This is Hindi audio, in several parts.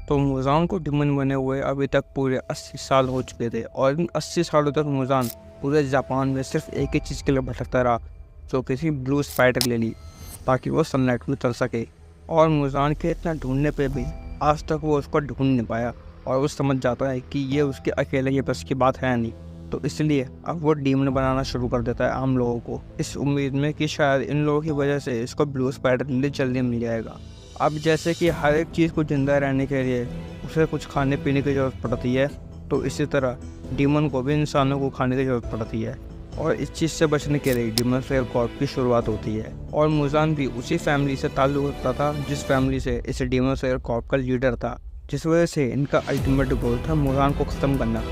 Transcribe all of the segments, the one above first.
तो मुजान को डिमन बने हुए अभी तक पूरे 80 साल हो चुके थे और इन 80 सालों तक मुजान पूरे जापान में सिर्फ एक ही चीज़ के लिए भटकता रहा, जो किसी ब्लू स्पाइडर ले ली ताकि वो सनलाइट में चल सके। और मुजान के इतना ढूंढने पे भी आज तक वो उसको ढूंढ नहीं पाया और वो समझ जाता है कि ये उसके अकेले ये बस की बात है नहीं। तो इसलिए अब वो डीमन बनाना शुरू कर देता है आम लोगों को, इस उम्मीद में कि शायद इन लोगों की वजह से इसको ब्लू स्पाइडर जल्दी मिल जाएगा। अब जैसे कि हर एक चीज़ को जिंदा रहने के लिए उसे कुछ खाने पीने की ज़रूरत पड़ती है, तो इसी तरह डीमन को भी इंसानों को खाने की ज़रूरत पड़ती है। और इस चीज़ से बचने के लिए डीमन स्लेयर कॉर्प की शुरुआत होती है। और मुजान भी उसी फैमिली से ताल्लुक़ रखता था जिस फैमिली से इस डीमन स्लेयर कॉर्प का लीडर था, जिस वजह से इनका अल्टीमेट गोल था मुजान को ख़त्म करना।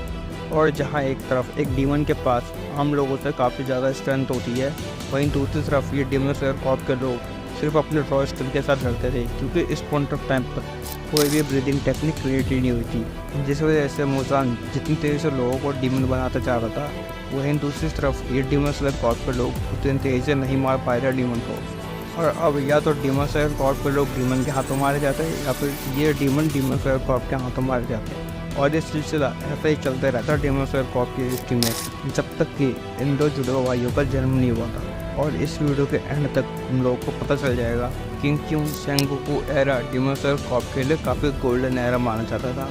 और जहाँ एक तरफ एक डीमन के पास आम लोगों से काफ़ी ज़्यादा स्ट्रेंथ होती है, वहीं दूसरी तरफ ये डीमन स्लेयर कॉर्प के लोग सिर्फ अपने रॉ स्किल के साथ लड़ते थे, क्योंकि इस पॉइंट ऑफ टाइम पर कोई भी ब्रीदिंग टेक्निक क्रिएट ही नहीं हुई थी, जिस वजह से मुजान जितनी तेज़ी से लोगों को डीमन बनाता चाह रहा था, वहीं दूसरी तरफ ये डीमन स्लेयर कॉर्प के लोग उतनी तेज़ी से नहीं मार पाए थे डीमन को। और अब या तो डीमन स्लेयर कॉर्प के लोग डीमन के हाथों मारे जाते हैं या फिर ये डीमन स्लेयर कॉर्प के हाथों मारे जाते हैं। और ये सिलसिला ऐसा ही चलते रहता डीमन स्लेयर कॉर्प की हिस्ट्री में, जब तक कि इन दो जुड़वा भाइयों का जन्म नहीं हुआ था। और इस वीडियो के एंड तक हम लोगों को पता चल जाएगा कि क्यों Sengoku era demon slayer Corp के लिए काफ़ी गोल्डन एरा माना जाता था।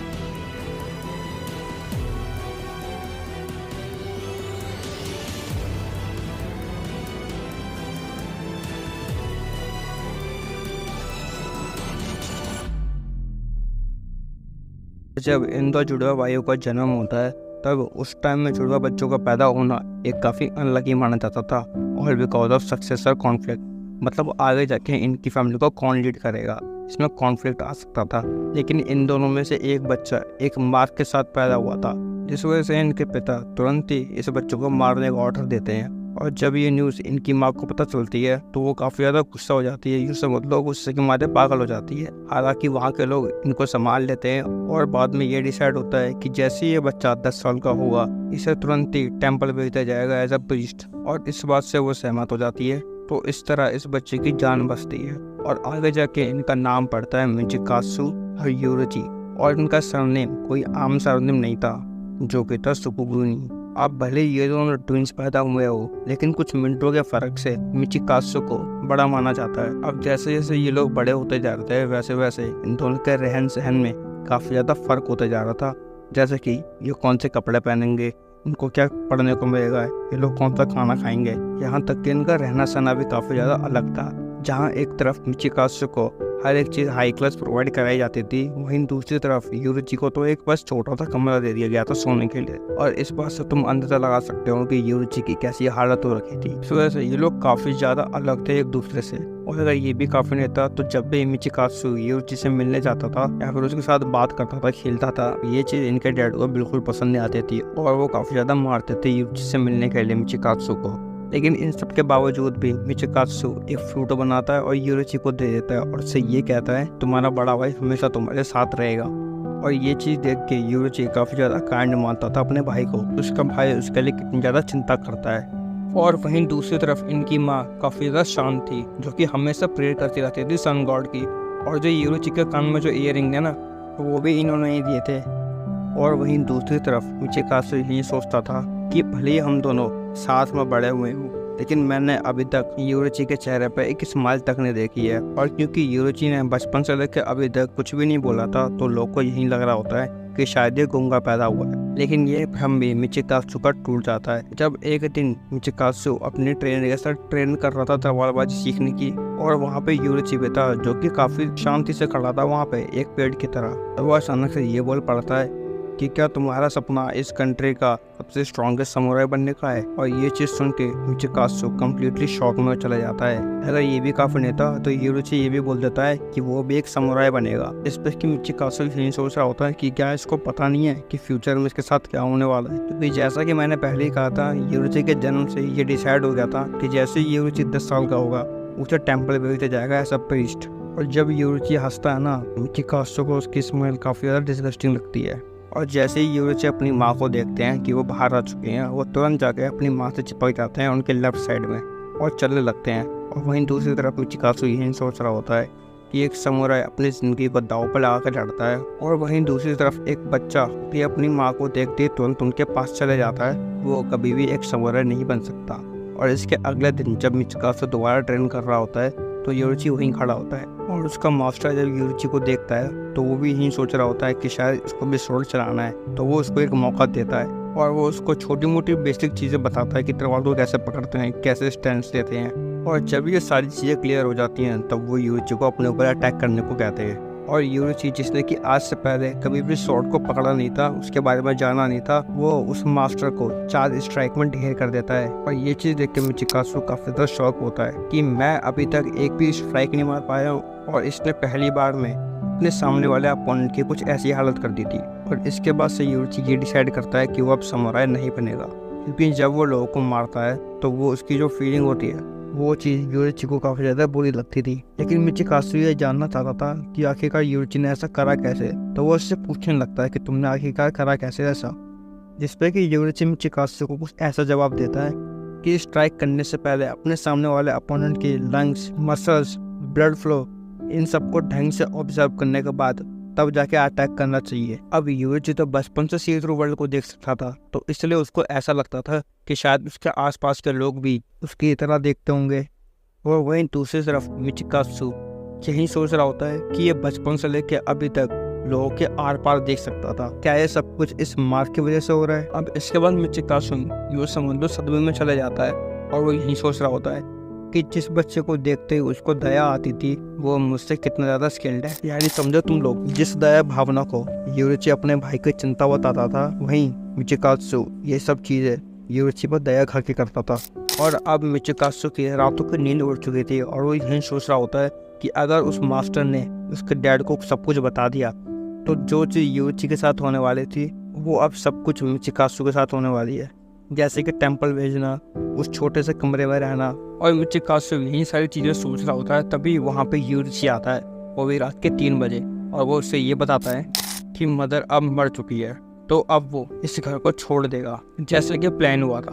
जब इन दो जुड़वा भाइयों का जन्म होता है, तब उस टाइम में जुड़वा बच्चों का पैदा होना एक काफ़ी अनलकी माना जाता था, और बिकॉज ऑफ सक्सेसर कॉन्फ्लिक्ट, मतलब आगे जाके इनकी फैमिली को कौन लीड करेगा, इसमें कॉन्फ्लिक्ट आ सकता था। लेकिन इन दोनों में से एक बच्चा एक मार्क के साथ पैदा हुआ था, जिस वजह से इनके पिता तुरंत ही इस बच्चों को मारने का ऑर्डर देते हैं। और जब ये न्यूज़ इनकी माँ को पता चलती है तो वो काफ़ी ज़्यादा गुस्सा हो जाती है, यूँ समझ लो गुस्से की मारे पागल हो जाती है। हालांकि वहाँ के लोग इनको संभाल लेते हैं और बाद में ये डिसाइड होता है कि जैसे ये बच्चा 10 साल का होगा, इसे तुरंत ही टेम्पल भेज दिया जाएगा एज अ प्रीस्ट, और इस बात से वो सहमत हो जाती है। तो इस तरह इस बच्चे की जान बचती है और आगे जाके इनका नाम पड़ता है मिचिकात्सु हायुरोची। और इनका सरनेम कोई आम सरनेम नहीं था, जो कि था सुकुगुनी। अब भले ये दोनों ट्विंस पैदा हुए हो, लेकिन कुछ मिनटों के फर्क से मिचिकात्सु को बड़ा माना जाता है। अब जैसे जैसे ये लोग बड़े होते जा रहे थे, वैसे वैसे इन दोनों के रहन सहन में काफ़ी ज़्यादा फर्क होता जा रहा था। जैसे कि ये कौन से कपड़े पहनेंगे, इनको क्या पढ़ने को मिलेगा, ये लोग कौन सा खाना खाएंगे, यहाँ तक कि इनका रहना सहना भी काफ़ी ज़्यादा अलग था। जहाँ एक तरफ मिचिकात्सु को हर एक चीज़ हाई क्लास प्रोवाइड कराई जाती थी, वहीं दूसरी तरफ यूरिची को तो एक बस छोटा सा कमरा दे दिया गया था सोने के लिए। और इस बात से तुम अंदाजा लगा सकते हो कि यूरिची की कैसी हालत हो रखी थी। इस वजह से ये लोग काफ़ी ज़्यादा अलग थे एक दूसरे से। और अगर ये भी काफ़ी नहीं था, तो जब भी मिचिकात्सु यूरिची से मिलने जाता था या फिर उसके साथ बात करता था, खेलता था, ये चीज़ इनके डैड को बिल्कुल पसंद नहीं आती थी और वो काफ़ी ज़्यादा मारते थे यूरिची से मिलने के लिए मिचिकात्सु को। लेकिन इन सब के बावजूद भी मिचिकात्सु एक फ्रूट बनाता है और यूरिची को दे देता है और उससे ये कहता है तुम्हारा बड़ा भाई हमेशा तुम्हारे साथ रहेगा। और ये चीज़ देख के यूरिची काफ़ी ज़्यादा काइंड मानता था अपने भाई को, उसका भाई उसके लिए कितनी ज़्यादा चिंता करता है। और वहीं दूसरी तरफ इनकी माँ काफ़ी ज़्यादा शांत थी, जो कि हमेशा प्रेयर करती रहती थी सन गॉड की। और जो यूरिची के कान में जो ईयरिंग है ना, वो भी इन्होंने ही दिए थे। और वहीं दूसरी तरफ मिचिकात्सु ये सोचता था कि भले ही हम दोनों साथ में बड़े हुए हूँ, लेकिन मैंने अभी तक यूरिची के चेहरे पर एक स्माइल तक नहीं देखी है। और क्योंकि यूरिची ने बचपन से लेकर अभी तक कुछ भी नहीं बोला था, तो लोग को यही लग रहा होता है कि शायद ये गूंगा पैदा हुआ है। लेकिन ये भ्रम भी मिचिकात्सु का टूट जाता है जब एक दिन मिचिकात्सु अपनी ट्रेनर के साथ ट्रेन कर रहा था तलवारबाजी सीखने की, और वहाँ पे यूरिची भी था, जो कि काफ़ी शांति से खड़ा था वहाँ पे एक पेड़ की तरह। वो अचानक से ये बोल पड़ता है कि क्या तुम्हारा सपना इस कंट्री का सबसे स्ट्रॉन्गेस्ट समुराई बनने का है। और ये चीज़ सुन के मिचिकात्सु कम्प्लीटली शॉक में चला जाता है। अगर ये भी काफ़ी नहीं था, तो यूरिची ये भी बोल देता है कि वो भी एक समुराई बनेगा। इस पर कि मिचिकात्सु यही सोच रहा होता है कि क्या इसको पता नहीं है कि फ्यूचर में इसके साथ क्या होने वाला है। क्योंकि जैसा कि मैंने पहले ही कहा था, यूरिची के जन्म से ये डिसाइड हो गया था कि जैसे ही यूरिची 10 साल का होगा, उसे टेम्पल भेज दिया जाएगा एज अ प्रीस्ट। और जब यूरिची हंसता है ना, मिचिकात्सु को उसकी स्मेल काफ़ी ज़्यादा डिस्गस्टिंग लगती है। और जैसे ही यूरिची अपनी माँ को देखते हैं कि वो बाहर आ चुके हैं, वो तुरंत जाके अपनी माँ से चिपक जाते हैं उनके लेफ्ट साइड में और चलने लगते हैं। और वहीं दूसरी तरफ मिचिकात्सु यही सोच रहा होता है कि एक समुराई अपनी ज़िंदगी को दांव पर लगा कर लड़ता है और वहीं दूसरी तरफ एक बच्चा भी अपनी माँ को देखते तुरंत उनके पास चले जाता है। वो कभी भी एक समुराई नहीं बन सकता। और इसके अगले दिन जब मिचिकाज़ु दोबारा ट्रेन कर रहा होता है तो योरुची वहीं खड़ा होता है और उसका मास्टर जब योरुची को देखता है तो वो भी यही सोच रहा होता है कि शायद इसको भी स्वॉर्ड चलाना है। तो वो उसको एक मौका देता है और वो उसको छोटी मोटी बेसिक चीज़ें बताता है कि तलवार को कैसे पकड़ते हैं, कैसे स्टैंड्स लेते हैं। और जब ये सारी चीज़ें क्लियर हो जाती हैं तब वो योरुची को अपने ऊपर अटैक करने को कहते हैं। और योरुची जिसने कि आज से पहले कभी भी स्वॉर्ड को पकड़ा नहीं था, उसके बारे में जाना नहीं था, वो उस मास्टर को 4 स्ट्राइक में ढेर कर देता है। और ये चीज़ देख के मिचिकाज़ु काफ़ी ज़्यादा शॉक होता है कि मैं अभी तक एक भी स्ट्राइक नहीं मार पाया हूँ और इसने पहली बार में अपने सामने वाले अपोनेंट की कुछ ऐसी हालत कर दी थी। और इसके बाद से योरुची ये डिसाइड करता है कि वो अब समुराई नहीं बनेगा, क्योंकि जब वो लोगों को मारता है तो वो उसकी जो फीलिंग होती है वो चीज़ योरुची को काफ़ी ज़्यादा बुरी लगती थी। लेकिन मिचिकाज़ु ये जानना चाहता था कि आखिरकार योरुची ने ऐसा करा कैसे। तो वो उससे पूछने लगता है कि तुमने आखिरकार करा कैसे ऐसा, जिसपे कि योरुची मिचिकाज़ु को कुछ ऐसा जवाब देता है कि स्ट्राइक करने से पहले अपने सामने वाले अपोनेंट के लंग्स, मसल्स, ब्लड फ्लो, इन सबको ढंग से ऑब्जर्व करने के बाद तब जाके अटैक करना चाहिए। अब योरुची तो बचपन से सी थ्रू वर्ल्ड को देख सकता था, तो इसलिए उसको ऐसा लगता था कि शायद उसके आसपास के लोग भी उसकी तरह देखते होंगे। और वहीं दूसरी तरफ मिचिकाज़ु यही सोच रहा होता है कि ये बचपन से लेकर अभी तक लोगों के आर पार देख सकता था। क्या ये सब कुछ इस मार्क की वजह से हो रहा है? अब इसके बाद मिचिकाज़ु यो समुद्र सदमे में चला जाता है और वो यही सोच रहा होता है कि जिस बच्चे को देखते ही उसको दया आती थी वो मुझसे कितना ज़्यादा स्किल्ड है। यानी समझो तुम लोग, जिस दया भावना को योरुची अपने भाई की चिंता बताता था, वहीं मिचिकाज़ु ये सब चीज़ें योरुची पर दया खा के करता था। और अब मिचिकाज़ु की रातों की नींद उड़ चुकी थी और वो यही सोच रहा होता है कि अगर उस मास्टर ने उसके डैड को सब कुछ बता दिया तो जो चीज़ योरुची के साथ होने वाली थी वो अब सब कुछ मिचिकाज़ु के साथ होने वाली है। जैसे कि टेंपल भेजना, उस छोटे से कमरे में रहना। और मिचिकाज़ु यही सारी चीज़ें सोच रहा होता है तभी वहाँ पे योरुची आता है, वो भी रात के 3 बजे, और वो उससे ये बताता है कि मदर अब मर चुकी है, तो अब वो इस घर को छोड़ देगा जैसे कि प्लान हुआ था।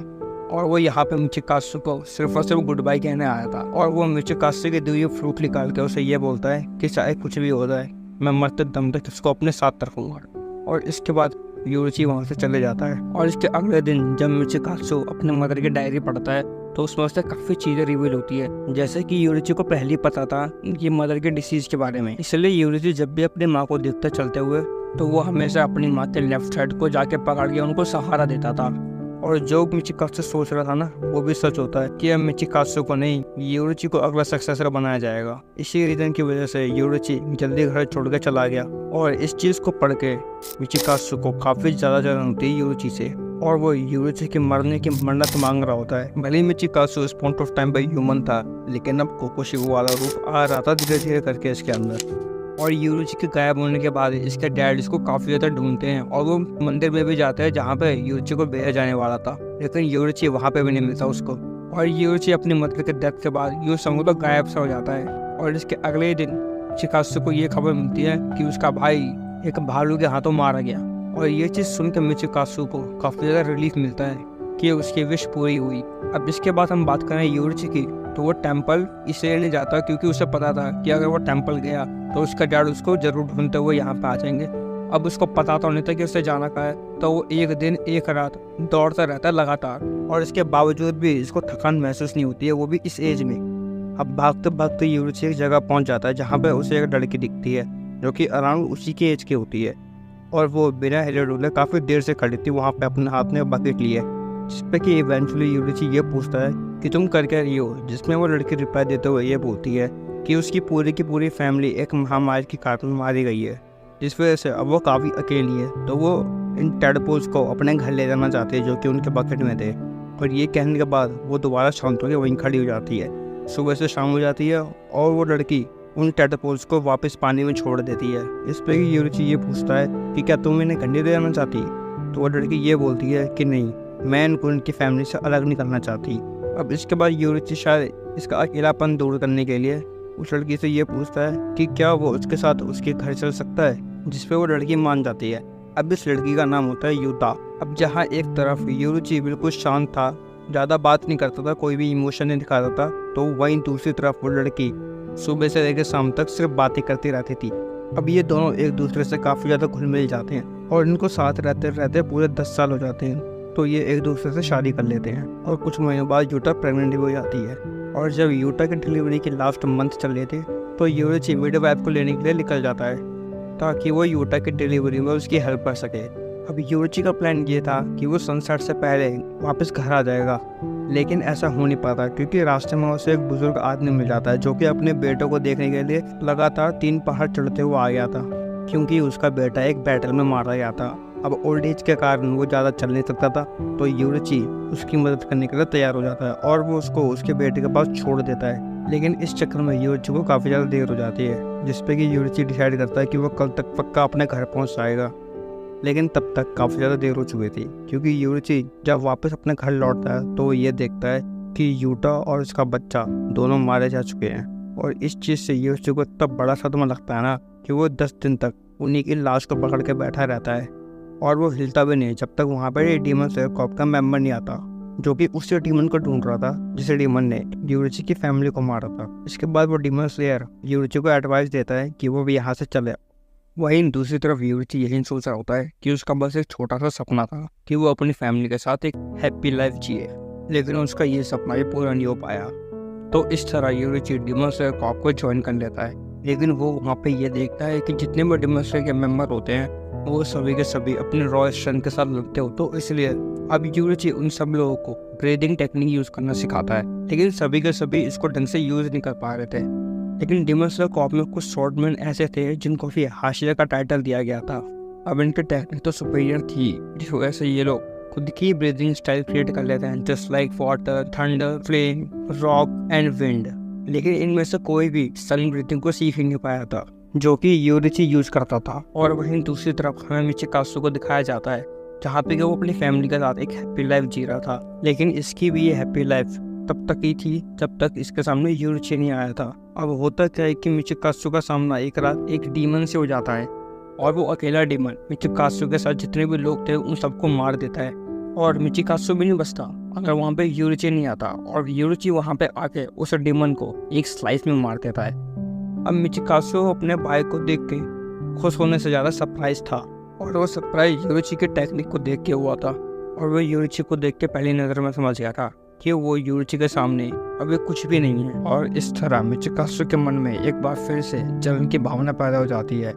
और वो यहाँ पे मिचिकाज़ु को सिर्फ और सिर्फ गुड बाय कहने आया था। और वो मिचिकाज़ु के दिए फ्रूट निकाल के उसे ये बोलता है कि चाहे कुछ भी हो जाए मैं मरते दम तक इसको अपने साथ रखूँगा। और इसके बाद योरुची वहाँ से चले जाता है। और इसके अगले दिन जब मिचिकाज़ु अपने मदर की डायरी पढ़ता है तो उसमें उससे काफ़ी चीज़ें रिवील होती है, जैसे कि योरुची को पहले पता था कि मदर के डिसीज़ के बारे में। इसलिए योरुची जब भी अपनी माँ को देखता चलते हुए तो वो हमेशा अपनी माँ के लेफ्ट साइड को जाके पकड़ के उनको सहारा देता था। और जो मिचिकाज़ु सोच रहा था ना वो भी सच होता है कि अब मिचिकाज़ु को नहीं, योरुची को अगला सक्सेसर बनाया जाएगा। इसी रीज़न की वजह से योरुची जल्दी घर छोड़ के चला गया। और इस चीज़ को पढ़ के मिचिकाज़ु को काफ़ी ज़्यादा जलन होती है योरुची से, और वो योरुची के मरने की मन्नत मांग रहा होता है। भले ही मिचिकाज़ु उस पॉइंट ऑफ टाइम पे ह्यूमन था, लेकिन अब कोकोशिबो वाला रूप आ रहा था धीरे धीरे करके इसके अंदर। और योरुची के गायब होने के बाद इसके डैड इसको काफ़ी ज़्यादा ढूंढते हैं और वो मंदिर में भी जाते हैं जहाँ पे योरुची को भेजा जाने वाला था, लेकिन योरुची वहाँ पे भी नहीं मिलता उसको। और योरुची अपनी मदर के डेथ के बाद यो समुद्र गायब सा हो जाता है। और इसके अगले दिन मिचिकाज़ु को ये खबर मिलती है कि उसका भाई एक भालू के हाथों मारा गया। और ये चीज़ सुनकर मिचिकाज़ु को काफ़ी ज़्यादा रिलीफ मिलता है कि उसकी विश पूरी हुई। अब इसके बाद हम बात करें योरुची की, तो वो टेंपल इसलिए नहीं जाता क्योंकि उसे पता था कि अगर वो टेंपल गया तो उसका डैड उसको जरूर ढूंढते हुए यहाँ पे आ जाएंगे। अब उसको पता तो नहीं था कि उसे जाना कहाँ है, तो वो एक दिन एक रात दौड़ता रहता है लगातार, और इसके बावजूद भी इसको थकान महसूस नहीं होती है, वो भी इस एज में। अब भागते भागते योरुची एक जगह पहुँच जाता है जहाँ पे उसे एक लड़की दिखती है जो कि अराउंड उसी की एज की होती है, और वो बिना हिले डुले काफ़ी देर से खड़ी थी वहाँ पे अपने हाथ में बकेट लिए, जिसपे कि इवेंचुअली योरुची ये पूछता है कि तुम कर क्या रही हो, जिसमें वो लड़की रिप्लाई देते हुए ये बोलती है कि उसकी पूरी की पूरी फैमिली एक महामारी की कारण मारी गई है, जिस वजह से अब वो काफ़ी अकेली है। तो वो इन टेडपोल्स को अपने घर ले जाना चाहते हैं जो कि उनके बकेट में थे। और ये कहने के बाद वो दोबारा शांत होकर वहीं खड़ी हो जाती है। सुबह से शाम हो जाती है और वो लड़की उन टेडपोल्स को वापस पानी में छोड़ देती है। इस पर योरुची ये पूछता है कि क्या तुम इन्हें गंडे दे जाना चाहती? तो वो लड़की ये बोलती है कि नहीं, मैं इनको उनकी फैमिली से अलग नहीं करना चाहती। अब इसके बाद योरुची शायद इसका अकेलापन दूर करने के लिए उस लड़की से ये पूछता है कि क्या वो उसके साथ उसके घर चल सकता है, जिस पे वो लड़की मान जाती है। अब इस लड़की का नाम होता है युता। अब जहाँ एक तरफ योरुची बिल्कुल शांत था, ज़्यादा बात नहीं करता था, कोई भी इमोशन नहीं दिखाता था, तो वहीं दूसरी तरफ वो लड़की सुबह से लेकर शाम तक सिर्फ बातें करती रहती थी। अब ये दोनों एक दूसरे से काफ़ी ज़्यादा घुल मिल जाते हैं और इनको साथ रहते रहते पूरे 10 साल हो जाते हैं। तो ये एक दूसरे से शादी कर लेते हैं और कुछ महीनों बाद यूटा प्रेग्नेंट भी हो जाती है। और जब यूटा की डिलीवरी के लास्ट मंथ चल रहे थे तो यूरिची मिडवाइफ को लेने के लिए निकल जाता है ताकि वो यूटा की डिलीवरी में उसकी हेल्प कर सके। अब यूरिची का प्लान ये था कि वो सनसेट से पहले वापस घर आ जाएगा, लेकिन ऐसा हो नहीं पाता क्योंकि रास्ते में उसे एक बुजुर्ग आदमी मिल जाता है जो कि अपने बेटों को देखने के लिए लगातार 3 पहाड़ चढ़ते हुए आ गया था क्योंकि उसका बेटा एक बैटल में मारा गया था। अब ओल्ड एज के कारण वो ज़्यादा चल नहीं सकता था, तो यूरिची उसकी मदद करने के लिए तैयार हो जाता है और वो उसको उसके बेटे के पास छोड़ देता है। लेकिन इस चक्कर में यूरिची को काफ़ी ज़्यादा देर हो जाती है, जिसपे कि यूरिची डिसाइड करता है कि वो कल तक पक्का अपने घर पहुंच जाएगा। लेकिन तब तक काफ़ी ज़्यादा देर हो चुकी थी क्योंकि यूरिची जब वापस अपने घर लौटता है तो वो ये देखता है कि यूटा और उसका बच्चा दोनों मारे जा चुके हैं। और इस चीज़ से यूरिची को इतना बड़ा सदमा लगता है ना कि वो 10 दिन तक उन्हीं की लाश को पकड़ के बैठा रहता है और वो हिलता भी नहीं जब तक वहाँ पर डीमन स्लेयर कॉर्प का मेंबर नहीं आता जो कि उसी डीमन को ढूंढ रहा था जिसे डीमन ने यूरिची की फैमिली को मारा था। इसके बाद वो डीमन स्लेयर यूरिची को एडवाइस देता है कि वो भी यहाँ से चले। वहीं दूसरी तरफ यूरिची यही सोच रहा होता है कि उसका बस एक छोटा सा सपना था कि वो अपनी फैमिली के साथ एक हैप्पी लाइफ जिए, लेकिन उसका ये सपना भी पूरा नहीं हो पाया। तो इस तरह यूरिची डीमन स्लेयर कॉर्प को ज्वाइन कर लेता है, लेकिन वो वहाँ पे ये देखता है कि जितने भी डीमन स्लेयर के मेंबर होते हैं वो सभी के सभी अपने रॉ स्ट्रेंथ के साथ लड़ते हो। तो इसलिए अब यूरिची उन सब लोगों को ब्रीदिंग टेक्निक यूज करना सिखाता है, लेकिन सभी के सभी इसको ढंग से यूज नहीं कर पा रहे थे। लेकिन डीमन स्लेयर कॉर्प में कुछ स्वॉर्डमैन ऐसे थे जिनको भी हाशिया का टाइटल दिया गया था। अब इनकी टेक्निक तो सुपीरियर थी, जिस वजह से ये लोग खुद की ब्रीदिंग स्टाइल क्रिएट कर लेते हैं, just like water, thunder, flame, rock and wind. लेकिन इनमें से कोई भी सन ब्रीथिंग को सीख ही नहीं पाया था जो कि यूरिची यूज करता था। और वहीं दूसरी तरफ हमें मिचिकासु को दिखाया जाता है जहाँ पे वो अपनी फैमिली के साथ एक हैप्पी लाइफ जी रहा था, लेकिन इसकी भी ये हैप्पी लाइफ तब तक ही थी जब तक इसके सामने यूरिची नहीं आया था। अब होता क्या है कि मिचिकासु का सामना एक रात एक डीमन से हो जाता है और वो अकेला डीमन मिचिकासु के साथ जितने भी लोग थे उन सबको मार देता है और मिचिकासु भी नहीं बचता अगर वहाँ पे यूरिची नहीं आता। और यूरिची वहाँ पे आके उस डीमन को एक स्लाइस में मार देता है। अब मिचिकासु अपने भाई को देख के खुश होने से ज़्यादा सरप्राइज था और वो सरप्राइज यूरिची के टेक्निक को देख के हुआ था और वो यूरिची को देख के पहली नज़र में समझ गया था कि वो यूरिची के सामने अभी कुछ भी नहीं है। और इस तरह मिचिकासु के मन में एक बार फिर से जलन की भावना पैदा हो जाती है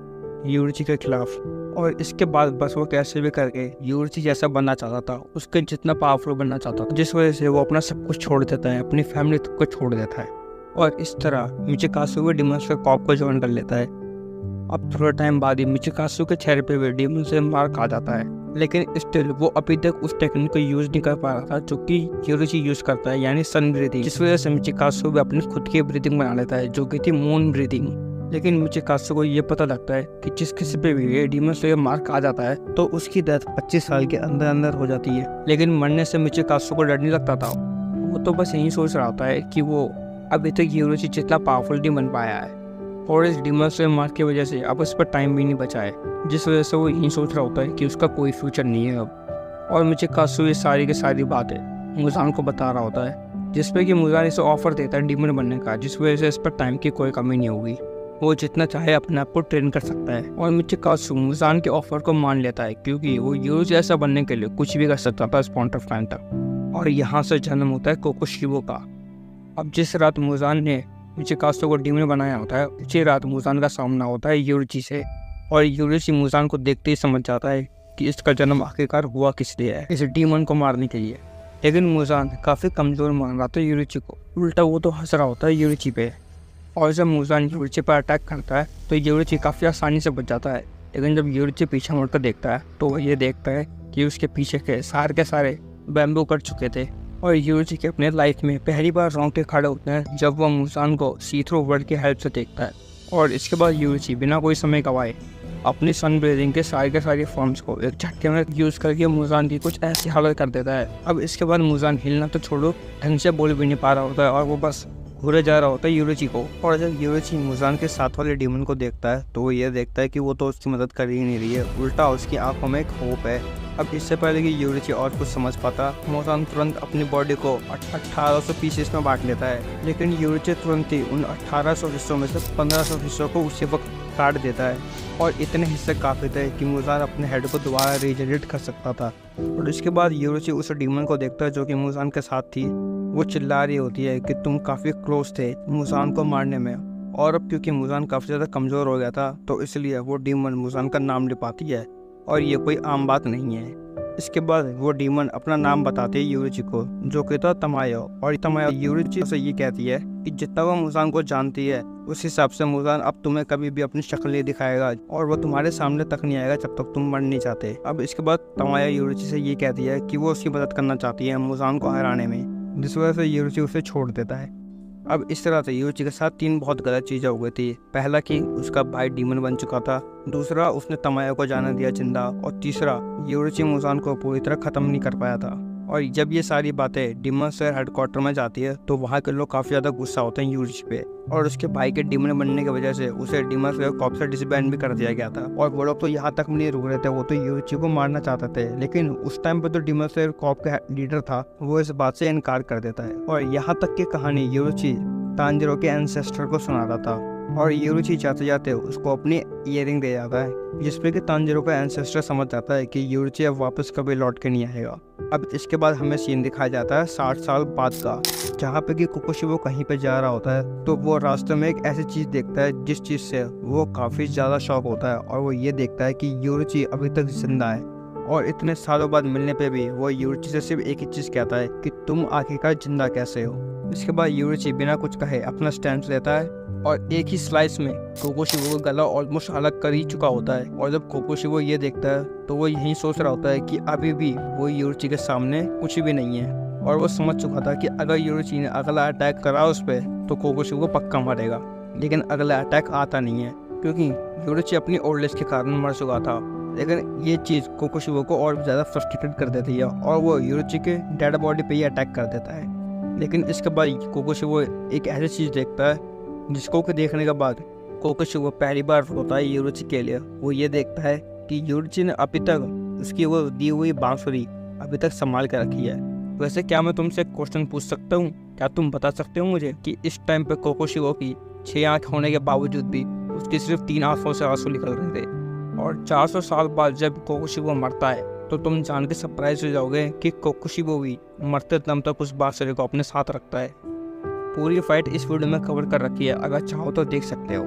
यूरिची के खिलाफ। और इसके बाद बस वो कैसे भी करके यूरिची जैसा बनना चाहता था, उसके जितना पावरफुल बनना चाहता था, जिस वजह से वो अपना सब कुछ छोड़ देता है, अपनी फैमिली को छोड़ देता है और इस तरह मिचिकासु भी डीमन स्लेयर कॉर्प को ज्वाइन कर लेता है। अब थोड़ा टाइम बाद ही मिचिकासु के चेहरे पे भी डीमन स्लेयर मार्क आ जाता है, लेकिन स्टिल वो अभी तक उस टेक्निक को यूज नहीं कर पा रहा था जो कि यूरिची यूज करता है, यानी सन ब्रीदिंग, जिस वजह से मिचिकासु भी अपनी खुद की ब्रीदिंग बना लेता है जो कि थी मून ब्रीदिंग। लेकिन मिचिकासु को ये पता लगता है कि जिस किसी पे भी ये डीमन स्लेयर मार्क आ जाता है तो उसकी डेथ 25 साल के अंदर अंदर हो जाती है। लेकिन मरने से मिचिकासु को डर नहीं लगता था, वो तो बस यही सोच रहा होता है कि वो अभी तक यूरिची जितना पावरफुल नहीं बन पाया है और इस डीमन स्लेयर मार्क की वजह से अब उस पर टाइम भी नहीं बचा है, जिस वजह से वो यही सोच रहा होता है कि उसका कोई फ्यूचर नहीं है अब। और मिचिकासु ये सारी की सारी बातें मुजान को बता रहा होता है, जिसपे कि मुजान इसे ऑफर देता है डीमन बनने का, जिस वजह से इस पर टाइम की कोई कमी नहीं होगी, वो जितना चाहे अपने आप को ट्रेन कर सकता है। और मिचिकासु मुजान के ऑफर को मान लेता है क्योंकि वो यूरिची जैसा बनने के लिए कुछ भी कर सकता था इस पॉइंट ऑफ टाइम तक। और यहाँ से जन्म होता है कोकोशिबो का। अब जिस रात मुजान ने मिचिकासु को डीमन बनाया होता है उसी रात मुजान का सामना होता है यूरिची से और यूरिची मुजान को देखते ही समझ जाता है कि इसका जन्म आखिरकार हुआ किस लिए है, इस डीमन को मारने के लिए। लेकिन मुजान काफ़ी कमज़ोर मान रहा था यूरिची को, उल्टा वो तो हंस रहा होता है यूरिची पे। और जब मुजान यूरिची पर अटैक करता है तो यूरिची काफ़ी आसानी से बच जाता है, लेकिन जब यूरिची पीछे मुड़कर देखता है तो वह ये देखता है कि उसके पीछे के सारे बैम्बू कट चुके थे। और यूरिची के अपने लाइफ में पहली बार रोंगटे खड़े होते हैं जब वह मुजान को सी थ्रू वर्ड की हेल्प से देखता है। और इसके बाद यूरिची बिना कोई समय गवाए अपनी सन ब्रीदिंग के सारे फॉर्म्स को एक झटके में यूज़ करके मुजान की कुछ ऐसी हालत कर देता है। अब इसके बाद मुजान हिलना तो छोड़ो, ढंग से बोल भी नहीं पा रहा होता है और वो बस घूरे जा रहा होता है यूरोची को। और जब यूरोची मुजान के साथ वाले डीमन को देखता है तो वो ये देखता है कि वो तो उसकी मदद कर ही नहीं रही है, उल्टा उसकी आंखों में एक होप है। अब इससे पहले कि यूरोची और कुछ समझ पाता, मुजान तुरंत अपनी बॉडी को 1800 पीसेस में बांट लेता है। लेकिन यूरोची तुरंत ही उन 1800 हिस्सों में से 1500 हिस्सों को उसी वक्त काट देता है और इतने हिस्से काफी थे कि मुजान अपने हेड को दोबारा रीजनरेट कर सकता था। और इसके बाद यूरोची उस डीमन को देखता है जो कि मुजान के साथ थी। वो चिल्ला रही होती है कि तुम काफ़ी क्लोज थे मुजान को मारने में, और अब क्योंकि मुजान काफ़ी ज़्यादा कमज़ोर हो गया था तो इसलिए वो डीमन मुजान का नाम ले पाती है, और ये कोई आम बात नहीं है। इसके बाद वो डीमन अपना नाम बताती है यूरोची को, जो कि था तमायो। और तमायो यूरोची से ये कहती है कि जितना वो मुजान को जानती है उस हिसाब से मुजान अब तुम्हें कभी भी अपनी शक्ल नहीं दिखाएगा और वो तुम्हारे सामने तक नहीं आएगा जब तक तुम मर नहीं चाहते। अब इसके बाद तमायो यूरोची से ये कहती है कि वो उसकी मदद करना चाहती है मुजान को हराने में, जिस वजह से यूरोची उसे छोड़ देता है। अब इस तरह से यूरोची के साथ 3 बहुत गलत चीज़ें हो गई थी। पहला कि उसका भाई डीमन बन चुका था, दूसरा उसने तमायो को जाने दिया जिंदा, और तीसरा यूरोची मुजान को पूरी तरह ख़त्म नहीं कर पाया था। और जब ये सारी बातें डीमन स्लेयर हेडक्वार्टर में जाती है तो वहाँ के लोग काफ़ी ज़्यादा गुस्सा होते हैं यूरोची पे, और उसके भाई के डीमन बनने की वजह से उसे डीमन स्लेयर कॉर्प्स से डिसबैंड भी कर दिया गया था। और वो लोग तो यहाँ तक नहीं रुक रहे थे, वो तो यूरोची को मारना चाहते थे, लेकिन उस टाइम पर तो डीमन स्लेयर कॉर्प का लीडर था, वो इस बात से इनकार कर देता है। और यहाँ तक की कहानी यूरोची तांजिरो के एंसेस्टर को सुनाता था, और यूरोची जाते जाते उसको अपनी ईयरिंग दे जाता है, जिसपे कि तांजिरो का एंसेस्टर समझ जाता है कि यूरोची अब वापस कभी लौट के नहीं आएगा। अब इसके बाद हमें सीन दिखाया जाता है 60 साल बाद का, जहाँ पे कि कोकोशिबो कहीं पे जा रहा होता है तो वो रास्ते में एक ऐसी चीज़ देखता है जिस चीज़ से वो काफ़ी ज़्यादा शॉक होता है, और वो ये देखता है कि यूरोची अभी तक जिंदा है। और इतने सालों बाद मिलने पे भी वो यूरोची से सिर्फ एक ही चीज़ कहता है कि तुम आखिरकार जिंदा कैसे हो। इसके बाद यूरोची बिना कुछ कहे अपना स्टैंड लेता है, और एक ही स्लाइस में कोकोशिबो का गला ऑलमोस्ट अलग कर ही चुका होता है। और जब कोकोशिबो ये देखता है तो वो यही सोच रहा होता है कि अभी भी वो यूरोची के सामने कुछ भी नहीं है, और वो समझ चुका था कि अगर यूरोची ने अगला अटैक करा उस पर तो कोकोशिबो पक्का मरेगा। लेकिन अगला अटैक आता नहीं है क्योंकि यूरोची अपनी ओल्ड एज के कारण मर चुका था। लेकिन ये चीज़ कोकोशिबो को और भी ज़्यादा फ्रस्ट्रेटेड कर देती है, और वो यूरोची के डेड बॉडी पे ही अटैक कर देता है। लेकिन इसके बाद कोकोशिबो एक ऐसी चीज़ देखता है जिसको कि देखने के बाद कोकोशिबो पहली बार रोता है यूरोची के लिए। वो ये देखता है कि यूरोची ने अभी तक उसकी वो दी हुई बांसुरी अभी तक संभाल कर रखी है। वैसे क्या मैं तुमसे एक क्वेश्चन पूछ सकता हूँ? क्या तुम बता सकते हो मुझे कि इस टाइम पे कोकोशिबो की 6 आँख होने के बावजूद भी उसकी सिर्फ 3 आँखों से आंसू निकल रहे थे? और 400 साल बाद जब कोकोशिबो मरता है तो तुम जान के सरप्राइज हो जाओगे कि कोकोशिबो भी मरते दम तक उस बांसुरी को अपने साथ रखता है। पूरी फाइट इस वीडियो में कवर कर रखी है, अगर चाहो तो देख सकते हो।